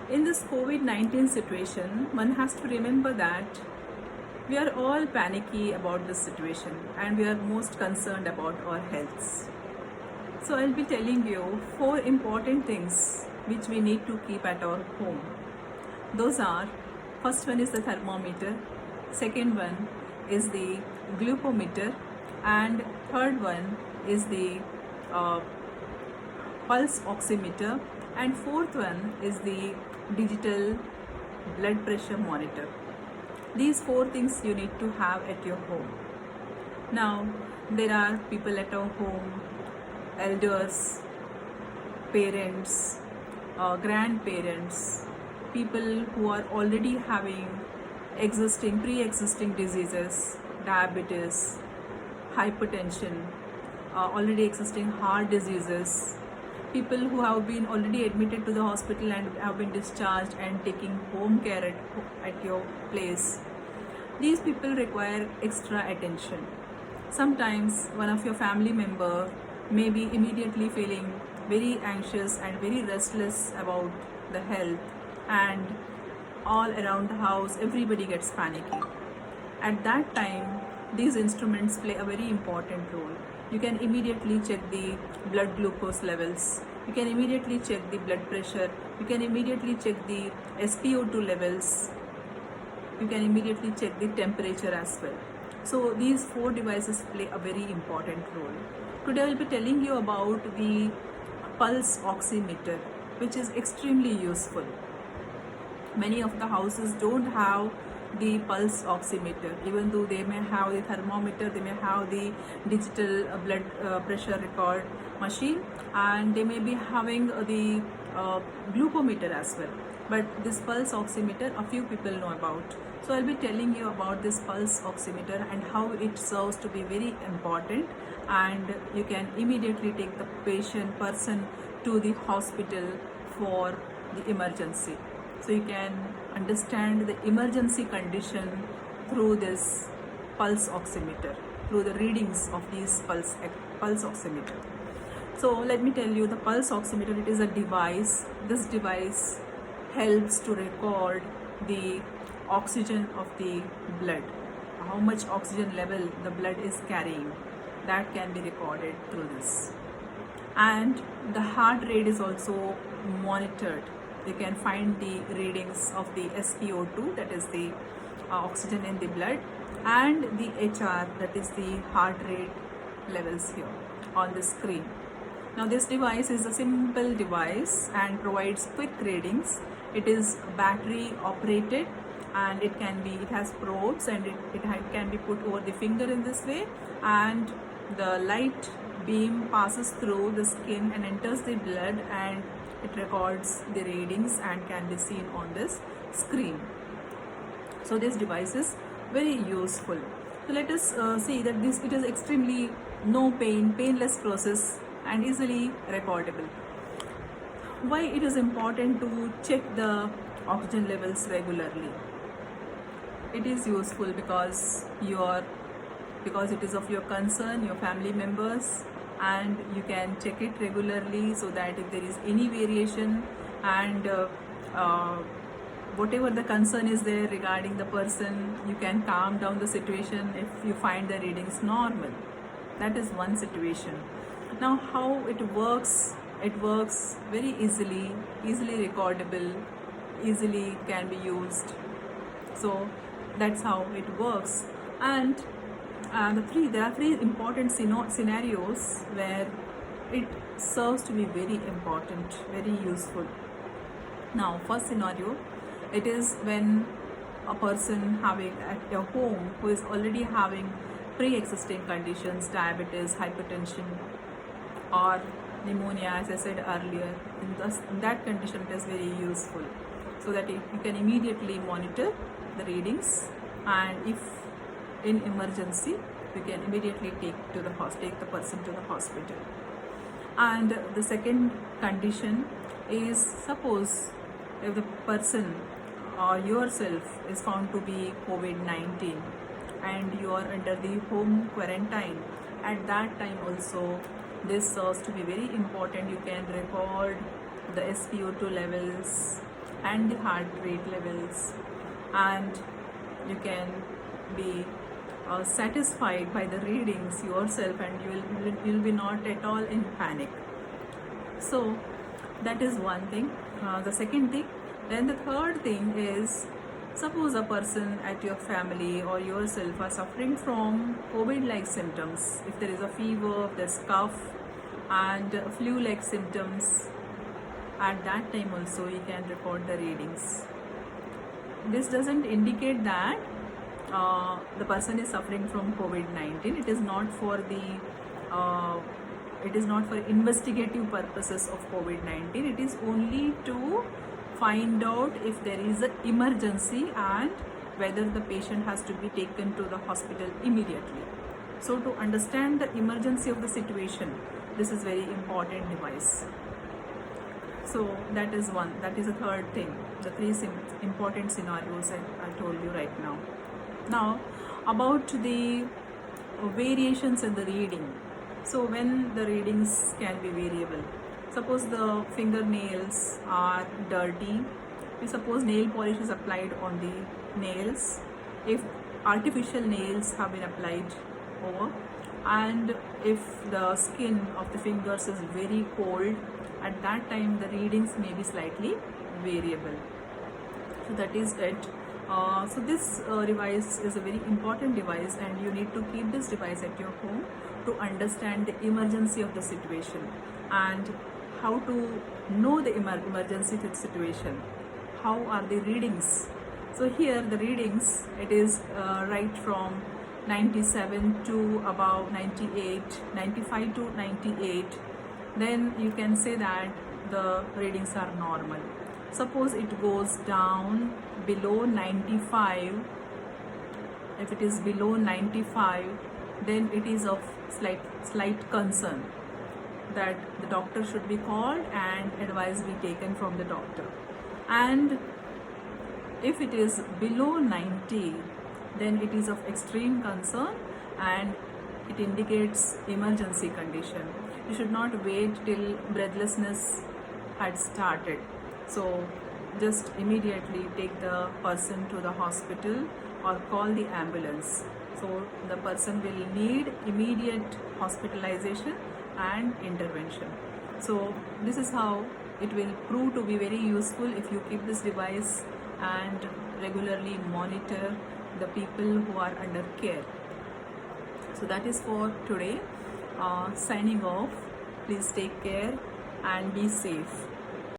In this COVID-19 situation, one has to remember that we are all panicky about this situation and we are most concerned about our healths. So I'll be telling you 4 important things which we need to keep at our home. Those are, first one is the thermometer, second one is the glucometer, and third one is the uh, pulse oximeter, and fourth one is the digital blood pressure monitor. These 4 things you need to have at your home. Now, there are people at our home, elders, parents, grandparents, people who are already having pre-existing diseases, diabetes, hypertension, already existing heart diseases, people who have been already admitted to the hospital and have been discharged and taking home care at your place. These people require extra attention. Sometimes one of your family member may be immediately feeling very anxious and very restless about the health, and all around the house everybody gets panicky. At that time, these instruments play a very important role. You can immediately check the blood glucose levels, you can immediately check the blood pressure, you can immediately check the SpO2 levels, you can immediately check the temperature as well. So these 4 devices play a very important role. Today I will be telling you about the pulse oximeter, which is extremely useful. Many of the houses don't have the pulse oximeter, even though they may have the thermometer, they may have the digital blood pressure record machine, and they may be having the glucometer as well. But this pulse oximeter, a few people know about. So I'll be telling you about this pulse oximeter and how it serves to be very important, and you can immediately take the person to the hospital for the emergency. So you can understand the emergency condition through this pulse oximeter, through the readings of these pulse oximeter. So let me tell you, the pulse oximeter, it is a device. This device helps to record the oxygen of the blood, how much oxygen level the blood is carrying. That can be recorded through this. And the heart rate is also monitored. You can find the readings of the SpO2, that is the oxygen in the blood, and the HR, that is the heart rate levels here on the screen. Now this device is a simple device and provides quick readings. It is battery operated, and it has probes, and it can be put over the finger in this way, and the light beam passes through the skin and enters the blood, and it records the readings and can be seen on this screen. So this device is very useful. So let us see that it is extremely painless process and easily recordable. Why it is important to check the oxygen levels regularly? It is useful because it is of your concern, your family members, and you can check it regularly, so that if there is any variation and whatever the concern is there regarding the person, you can calm down the situation if you find the readings normal. That is one situation. Now how it works very easily recordable, easily can be used. So that's how it works. And there are 3 important scenarios where it serves to be very important, very useful. Now, first scenario, it is when a person having at your home who is already having pre-existing conditions, diabetes, hypertension, or pneumonia, as I said earlier. In that condition, it is very useful, so that you can immediately monitor the readings, and if in emergency, you can immediately take the person to the hospital. And the second condition is, suppose if the person or yourself is found to be COVID-19 and you are under the home quarantine, at that time also this serves to be very important. You can record the SpO2 levels, and the heart rate levels, and you can be satisfied by the readings yourself, and you'll be not at all in panic. So that is one thing. The second thing, then the third thing is, suppose a person at your family or yourself are suffering from COVID-like symptoms. If there is a fever, if there's cough and flu-like symptoms, at that time also you can record the readings. This doesn't indicate that the person is suffering from COVID-19. It is not for investigative purposes of COVID-19. It is only to find out if there is an emergency and whether the patient has to be taken to the hospital immediately. So to understand the emergency of the situation, this is very important device. So that is one. That is the third thing. The three important scenarios I told you right now. Now about the variations in the reading. So when the readings can be variable. Suppose the fingernails are dirty. We suppose nail polish is applied on the nails. If artificial nails have been applied over, and if the skin of the fingers is very cold, at that time the readings may be slightly variable. So that is it. So this device is a very important device, and you need to keep this device at your home to understand the emergency of the situation and how to know the emergency situation. How are the readings? So here the readings, it is right from 97 to about 98, 95 to 98. Then you can say that the readings are normal. Suppose it goes down below 95. If it is below 95, then it is of slight concern that the doctor should be called and advice be taken from the doctor. And if it is below 90, then it is of extreme concern and it indicates emergency condition. You should not wait till breathlessness had started. So just immediately take the person to the hospital or call the ambulance. So the person will need immediate hospitalization and intervention. So this is how it will prove to be very useful if you keep this device and regularly monitor the people who are under care. So that is for today. Signing off. Please take care and be safe.